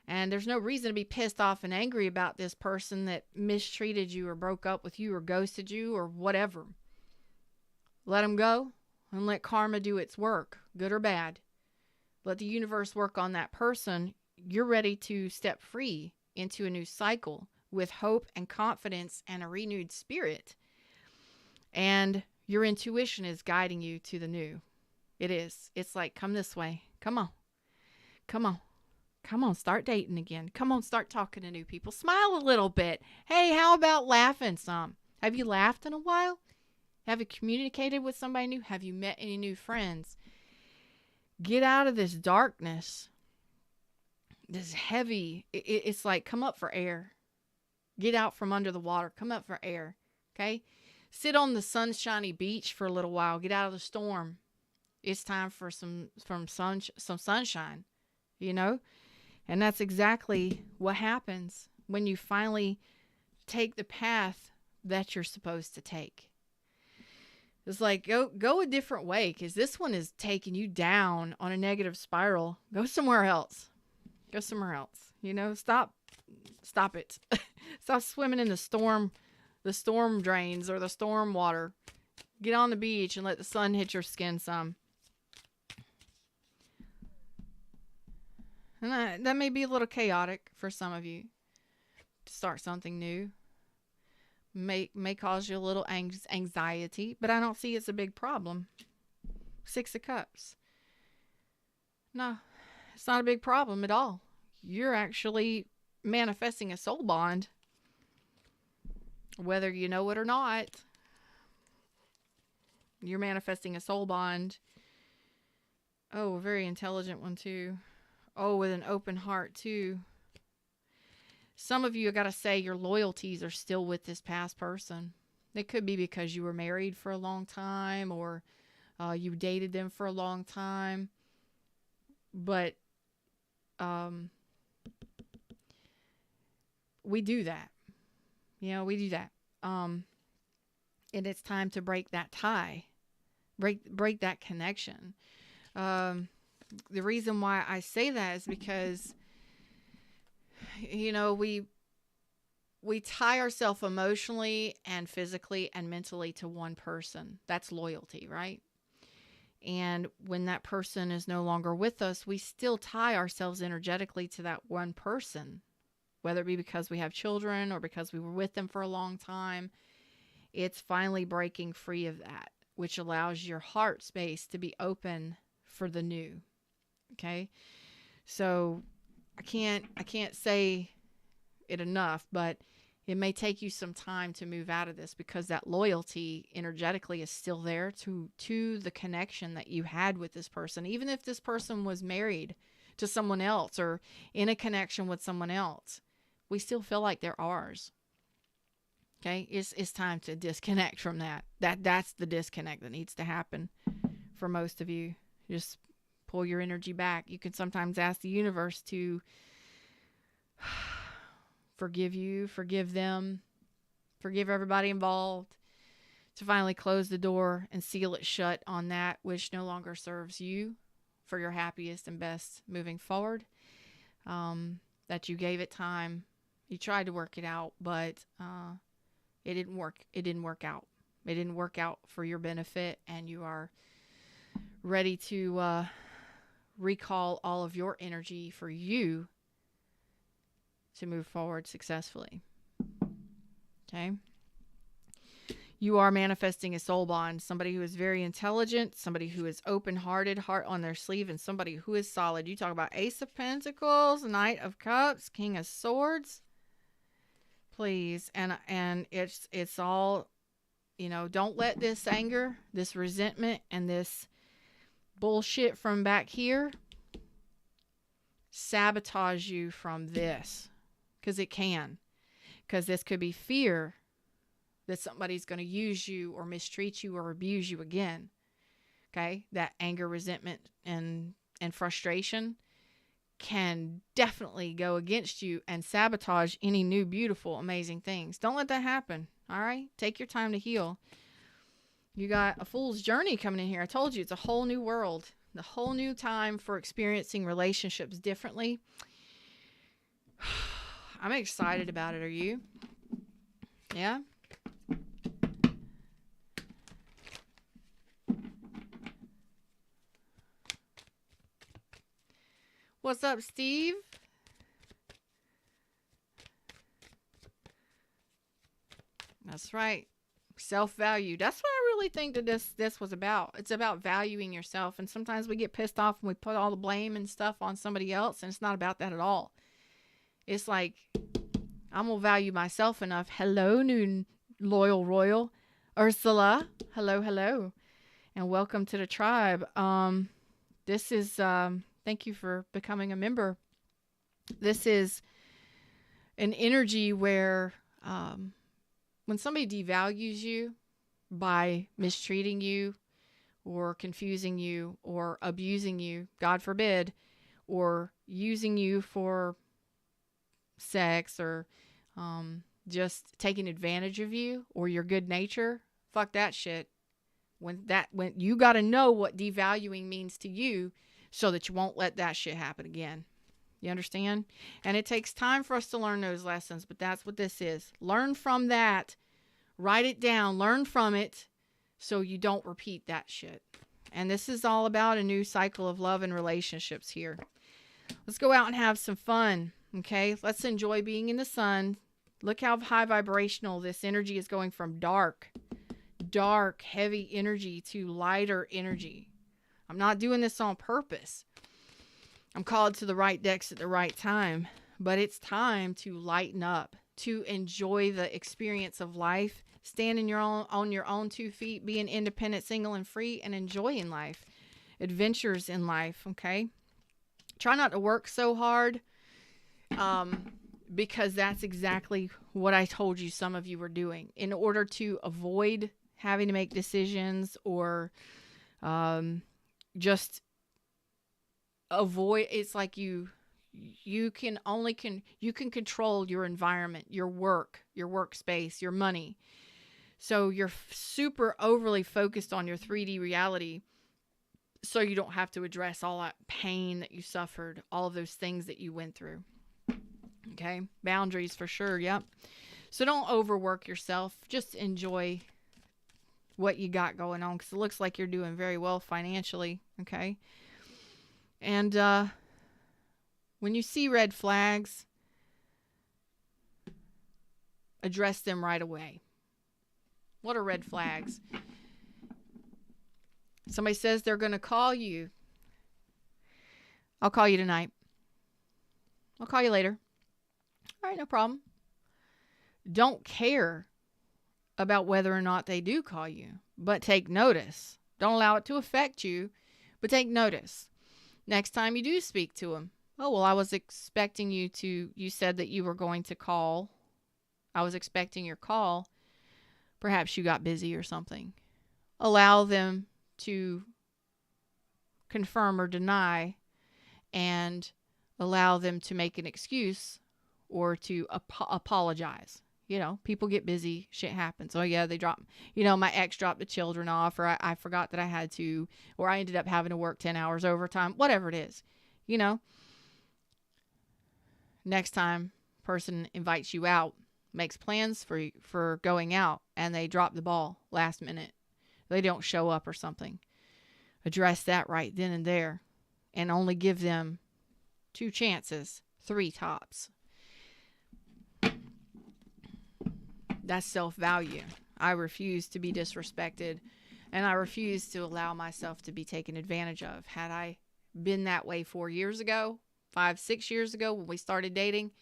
And there's no reason to be pissed off and angry about this person that mistreated you or broke up with you or ghosted you or whatever. Let them go and let karma do its work, good or bad. Let the universe work on that person. You're ready to step free into a new cycle with hope and confidence and a renewed spirit. And your intuition is guiding you to the new. It is. It's like, come this way. Come on. Come on. Come on, start dating again. Come on, start talking to new people. Smile a little bit. Hey, how about laughing some? Have you laughed in a while? Have you communicated with somebody new? Have you met any new friends? Get out of this darkness. this heavy, it's like, come up for air. Get out from under the water. Come up for air. Okay? Sit on the sunshiny beach for a little while. Get out of the storm. It's time for some sunshine, you know? And that's exactly what happens when you finally take the path that you're supposed to take. It's like, go a different way, because this one is taking you down on a negative spiral. Go somewhere else. Go somewhere else. You know, stop it. Stop swimming in the storm drains or the storm water. Get on the beach and let the sun hit your skin some. And that may be a little chaotic for some of you to start something new. May cause you a little anxiety, but I don't see it's a big problem. 6 of Cups. No, it's not a big problem at all. You're actually manifesting a soul bond, whether you know it or not. You're manifesting a soul bond. Oh, a very intelligent one too. Oh, with an open heart too. Some of you, I gotta say, your loyalties are still with this past person. It could be because you were married for a long time, or you dated them for a long time. But we do that. You know, we do that. And it's time to break that tie. Break that connection. The reason why I say that is because, you know, we tie ourselves emotionally and physically and mentally to one person. That's loyalty, right? And when that person is no longer with us, we still tie ourselves energetically to that one person, whether it be because we have children or because we were with them for a long time. It's finally breaking free of that, which allows your heart space to be open for the new. Okay? So I can't say it enough, but it may take you some time to move out of this, because that loyalty energetically is still there to the connection that you had with this person. Even if this person was married to someone else or in a connection with someone else, we still feel like they're ours. Okay? It's time to disconnect from that. That's the disconnect that needs to happen for most of you. Just pull your energy back. You can sometimes ask the universe to forgive you, forgive them, forgive everybody involved, to finally close the door and seal it shut on that which no longer serves you for your happiest and best moving forward. That you gave it time. You tried to work it out, but it didn't work. It didn't work out. It didn't work out for your benefit, and you are ready to recall all of your energy for you to move forward successfully. Okay? You are manifesting a soul bond, somebody who is very intelligent, somebody who is open-hearted, heart on their sleeve, and somebody who is solid. You talk about Ace of Pentacles, Knight of Cups, King of Swords. Please. And it's all, you know, don't let this anger, this resentment, and this bullshit from back here sabotage you from this. Because it can. Because this could be fear that somebody's going to use you or mistreat you or abuse you again. Okay? That anger, resentment, and frustration can definitely go against you and sabotage any new, beautiful, amazing things. Don't let that happen. All right? Take your time to heal. You got a fool's journey coming in here. I told you, it's a whole new world. The whole new time for experiencing relationships differently. I'm excited about it. Are you? Yeah? What's up, Steve? That's right. Self-value. That's what I really think that this was about. It's about valuing yourself. And sometimes we get pissed off and we put all the blame and stuff on somebody else. And it's not about that at all. It's like, I'm going to value myself enough. Hello, new loyal royal. Ursula. Hello, hello. And welcome to the tribe. This is, thank you for becoming a member. This is an energy where when somebody devalues you by mistreating you or confusing you or abusing you, God forbid, or using you for sex or just taking advantage of you or your good nature, fuck that shit. When you got to know what devaluing means to you so that you won't let that shit happen again. You understand? And it takes time for us to learn those lessons, but that's what this is. Learn from that. Write it down. Learn from it so you don't repeat that shit. And this is all about a new cycle of love and relationships here. Let's go out and have some fun, okay? Let's enjoy being in the sun. Look how high vibrational this energy is going from dark, heavy energy to lighter energy. I'm not doing this on purpose. I'm called to the right decks at the right time, but it's time to lighten up, to enjoy the experience of life, stand on your own 2 feet, being independent, single, and free, and enjoying life, adventures in life, okay? Try not to work so hard, because that's exactly what I told you some of you were doing. In order to avoid having to make decisions or just avoid, it's like you can control your environment, your work, your workspace, your money. So you're super overly focused on your 3D reality, so you don't have to address all that pain that you suffered, all of those things that you went through. Okay? Boundaries for sure, yep. So don't overwork yourself. Just enjoy what you got going on, because it looks like you're doing very well financially, okay? And when you see red flags, address them right away. What are red flags? Somebody says they're going to call you. I'll call you tonight. I'll call you later. All right, no problem. Don't care about whether or not they do call you, but take notice. Don't allow it to affect you, but take notice. Next time you do speak to them, oh, well, I was expecting you said that you were going to call. I was expecting your call. Perhaps you got busy or something. Allow them to confirm or deny, and allow them to make an excuse or to apologize. You know, people get busy. Shit happens. Oh, yeah, they dropped, my ex dropped the children off, or I forgot that I had to, or I ended up having to work 10 hours overtime, whatever it is. Next time person invites you out, makes plans for going out, and they drop the ball last minute. They don't show up or something. Address that right then and there, and only give them 2 chances, 3 tops. That's self-value. I refuse to be disrespected, and I refuse to allow myself to be taken advantage of. Had I been that way 4 years ago, 5, 6 years ago when we started dating,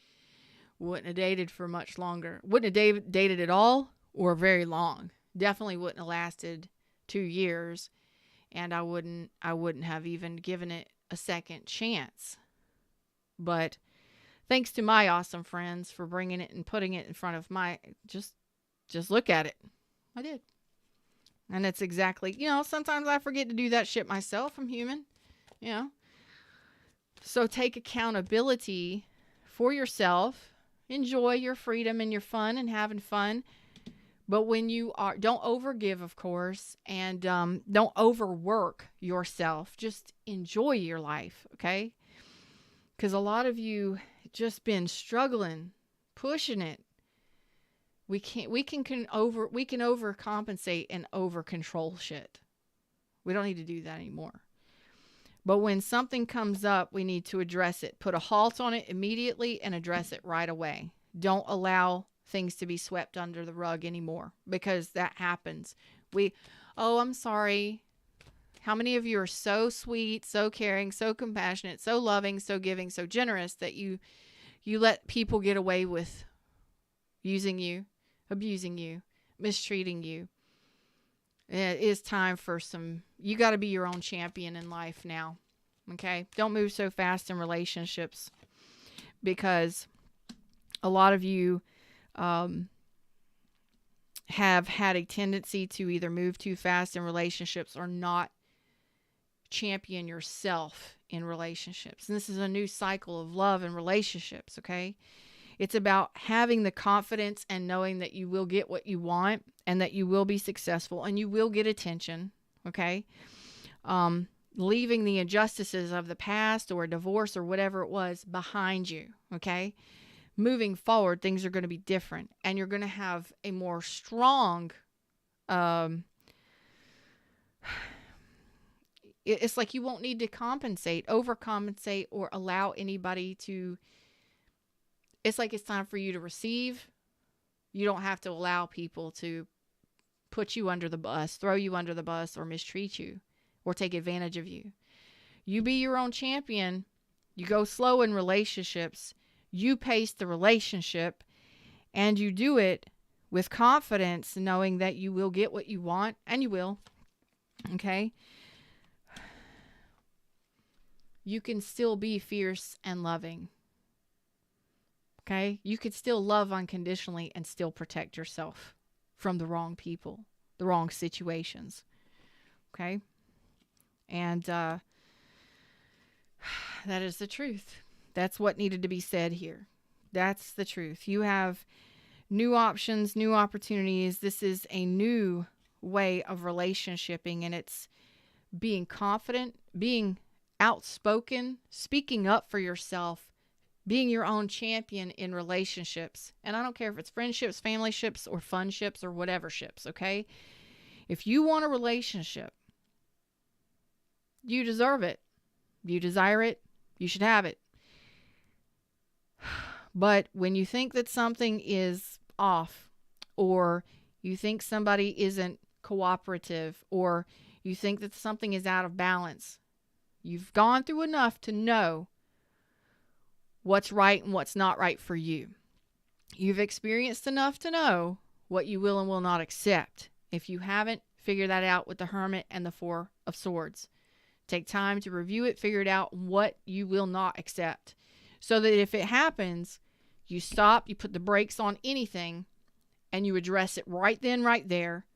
wouldn't have dated for much longer. Wouldn't have dated at all or very long. Definitely wouldn't have lasted 2 years, and I wouldn't have even given it a second chance. But thanks to my awesome friends for bringing it and putting it in front of my, just look at it. I did. And it's exactly, sometimes I forget to do that shit myself. I'm human, So take accountability for yourself. Enjoy your freedom and your fun and having fun. But when you don't overgive, of course, and don't overwork yourself. Just enjoy your life, okay? Because a lot of you just been struggling, pushing it. We can overcompensate and over control shit. We don't need to do that anymore. But when something comes up, we need to address it. Put a halt on it immediately and address it right away. Don't allow things to be swept under the rug anymore, because that happens. I'm sorry. How many of you are so sweet, so caring, so compassionate, so loving, so giving, so generous that you let people get away with using you, abusing you, mistreating you? It is time for you got to be your own champion in life now. Okay? Don't move so fast in relationships. because a lot of you have had a tendency to either move too fast in relationships or not champion yourself in relationships. And this is a new cycle of love and relationships, okay? It's about having the confidence and knowing that you will get what you want and that you will be successful and you will get attention, okay? Leaving the injustices of the past or a divorce or whatever it was behind you, okay? Moving forward, things are going to be different, and you're going to have a more strong, it's like you won't need to overcompensate, or allow anybody to, it's like it's time for you to receive. You don't have to allow people to put you under the bus, throw you under the bus, or mistreat you, or take advantage of you. You be your own champion. You go slow in relationships. You pace the relationship, and you do it with confidence, knowing that you will get what you want, and you will. Okay? You can still be fierce and loving. Okay? You could still love unconditionally and still protect yourself from the wrong people, the wrong situations. Okay? And that is the truth. That's what needed to be said here. That's the truth. You have new options, new opportunities. This is a new way of relationshiping, and it's being confident, being outspoken, speaking up for yourself, being your own champion in relationships. And I don't care if it's friendships, family ships, or fun ships, or whatever ships, okay? If you want a relationship, you deserve it. You desire it. You should have it. But when you think that something is off, or you think somebody isn't cooperative, or you think that something is out of balance, you've gone through enough to know what's right and what's not right for you. You've experienced enough to know what you will and will not accept. If you haven't, figure that out with the Hermit and the Four of Swords. Take time to review it, figure it out what you will not accept. So that if it happens, you stop, you put the brakes on anything, and you address it right then, right there,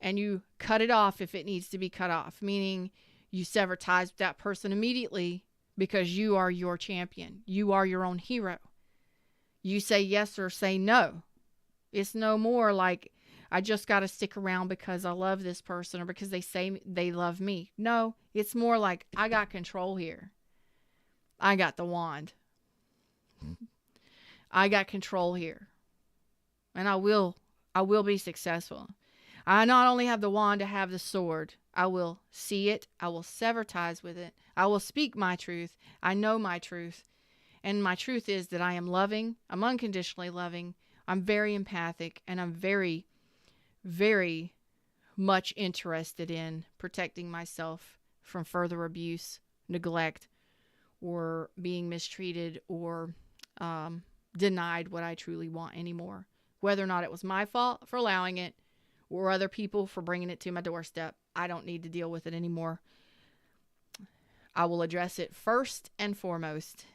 and you cut it off if it needs to be cut off, meaning you sever ties with that person immediately because you are your champion. You are your own hero. You say yes or say no. It's no more like, I just got to stick around because I love this person or because they say they love me. No, it's more like, I got control here. I got the wand. I got control here. And I will be successful. I not only have the wand, I have the sword. I will see it. I will sever ties with it. I will speak my truth. I know my truth. And my truth is that I am loving. I'm unconditionally loving. I'm very empathic. And I'm very, very much interested in protecting myself from further abuse, neglect, or being mistreated, or denied what I truly want anymore. Whether or not it was my fault for allowing it, or other people for bringing it to my doorstep, I don't need to deal with it anymore. I will address it first and foremost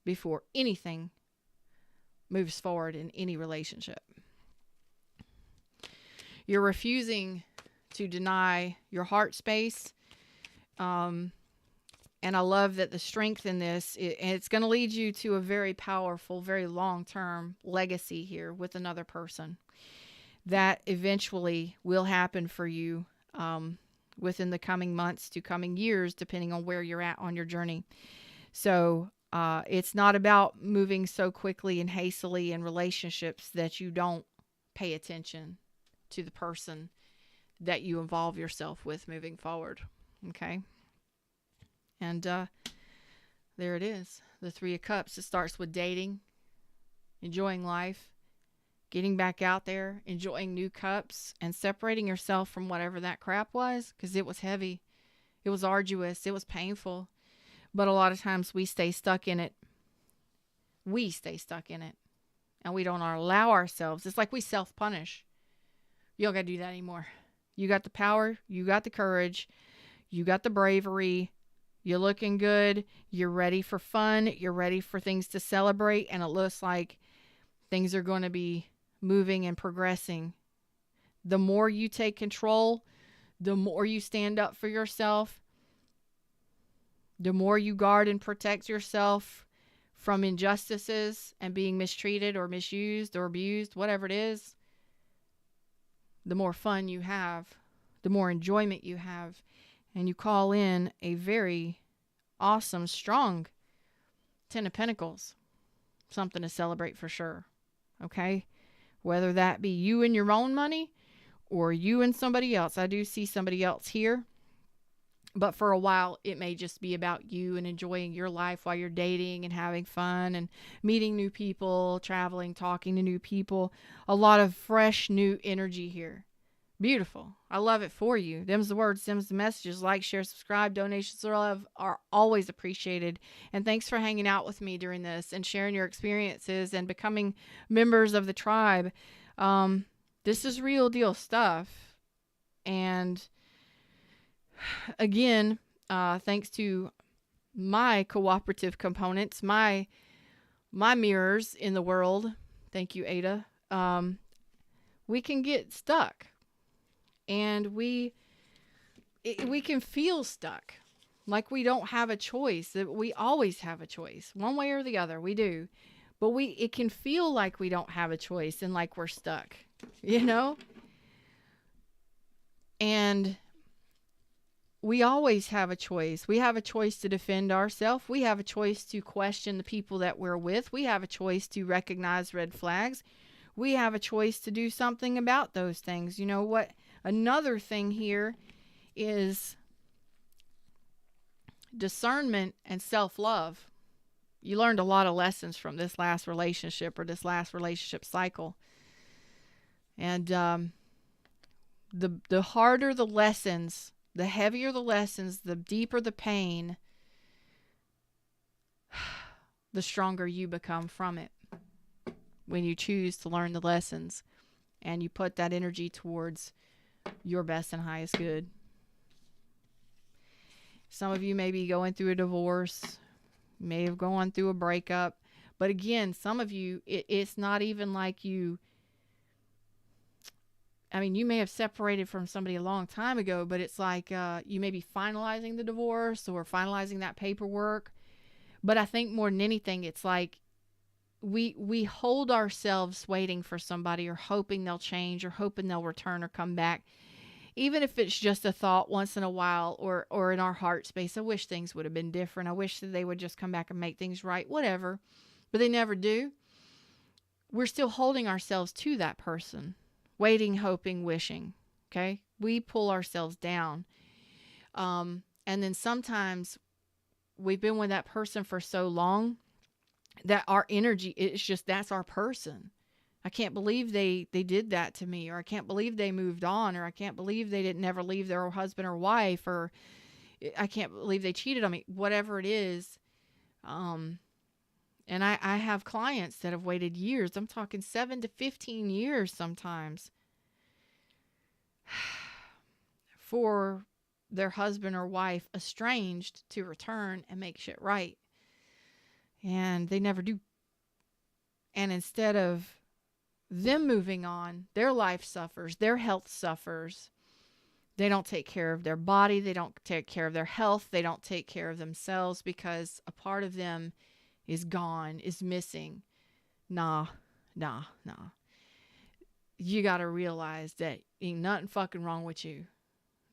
before anything moves forward in any relationship. You're refusing to deny your heart space. And I love that the strength in this, it's going to lead you to a very powerful, very long-term legacy here with another person. That eventually will happen for you within the coming months to coming years, depending on where you're at on your journey. So it's not about moving so quickly and hastily in relationships that you don't pay attention to the person that you involve yourself with moving forward. Okay? And there it is, the Three of Cups. It starts with dating, enjoying life, getting back out there, enjoying new cups, and separating yourself from whatever that crap was, because it was heavy. It was arduous. It was painful. But a lot of times we stay stuck in it. We stay stuck in it. And we don't allow ourselves. It's like we self-punish. You don't got to do that anymore. You got the power. You got the courage. You got the bravery. You're looking good. You're ready for fun. You're ready for things to celebrate. And it looks like things are going to be moving and progressing. The more you take control, the more you stand up for yourself, the more you guard and protect yourself from injustices and being mistreated or misused or abused, whatever it is, the more fun you have, the more enjoyment you have, and you call in a very awesome, strong Ten of Pentacles. Something to celebrate for sure. Okay? Whether that be you and your own money or you and somebody else. I do see somebody else here. But for a while, it may just be about you and enjoying your life while you're dating and having fun and meeting new people, traveling, talking to new people. A lot of fresh, new energy here. Beautiful. I love it for you. Them's the words, them's the messages. Like, share, subscribe. Donations are always appreciated. And thanks for hanging out with me during this and sharing your experiences and becoming members of the tribe. This is real deal stuff. And again, thanks to my cooperative components, my mirrors in the world. Thank you, Ada. We can get stuck. And we can feel stuck, like we don't have a choice. We always have a choice, one way or the other. We do, but it can feel like we don't have a choice and like we're stuck, you know. And we always have a choice. We have a choice to defend ourselves. We have a choice to question the people that we're with. We have a choice to recognize red flags. We have a choice to do something about those things. You know what? Another thing here is discernment and self-love. You learned a lot of lessons from this last relationship or this last relationship cycle. And the harder the lessons, the heavier the lessons, the deeper the pain, the stronger you become from it. When you choose to learn the lessons and you put that energy towards your best and highest good. Some of you may be going through a divorce, may have gone through a breakup, but again, some of you, it's not even like you may have separated from somebody a long time ago, but it's like you may be finalizing the divorce or finalizing that paperwork. But I think more than anything, it's like we hold ourselves waiting for somebody or hoping they'll change or hoping they'll return or come back. Even if it's just a thought once in a while or in our heart space, I wish things would have been different. I wish that they would just come back and make things right, whatever. But they never do. We're still holding ourselves to that person, waiting, hoping, wishing. Okay? We pull ourselves down. And then sometimes we've been with that person for so long that our energy, it's just, that's our person. I can't believe they did that to me, or I can't believe they moved on, or I can't believe they didn't never leave their husband or wife, or I can't believe they cheated on me, whatever it is. And I have clients that have waited years. I'm talking 7 to 15 years sometimes for their husband or wife estranged to return and make shit right. And they never do. And instead of them moving on, their life suffers, their health suffers. They don't take care of their body. They don't take care of their health. They don't take care of themselves because a part of them is gone, is missing. Nah. You got to realize that ain't nothing fucking wrong with you.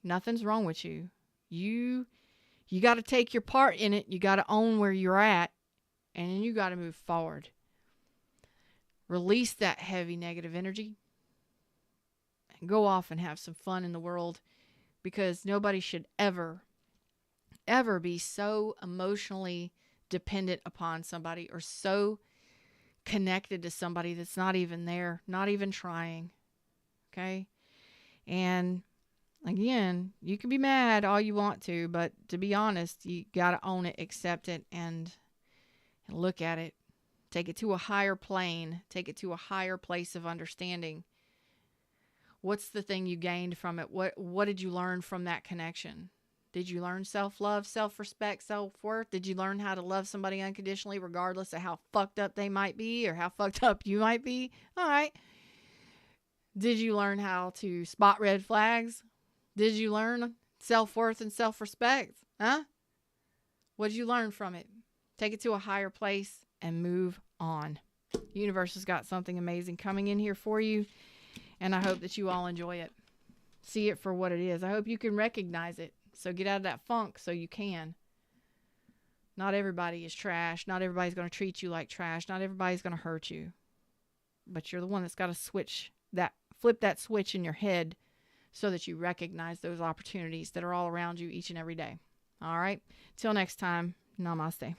Nothing's wrong with you. You got to take your part in it. You got to own where you're at. And then you got to move forward. Release that heavy negative energy. And go off and have some fun in the world. Because nobody should ever be so emotionally dependent upon somebody or so connected to somebody that's not even there, not even trying. Okay? And again, you can be mad all you want to, but to be honest, you got to own it, accept it, and look at it. Take it to a higher plane. Take it to a higher place of understanding. What's the thing you gained from it? What did you learn from that connection? Did you learn self-love, self-respect, self-worth? Did you learn how to love somebody unconditionally regardless of how fucked up they might be or how fucked up you might be? All right. Did you learn how to spot red flags? Did you learn self-worth and self-respect? Huh? What did you learn from it? Take it to a higher place and move on. The universe has got something amazing coming in here for you, and I hope that you all enjoy it. See it for what it is. I hope you can recognize it. So get out of that funk so you can. Not everybody is trash. Not everybody's going to treat you like trash. Not everybody's going to hurt you. But you're the one that's got to flip that switch in your head so that you recognize those opportunities that are all around you each and every day. All right. Till next time. Namaste.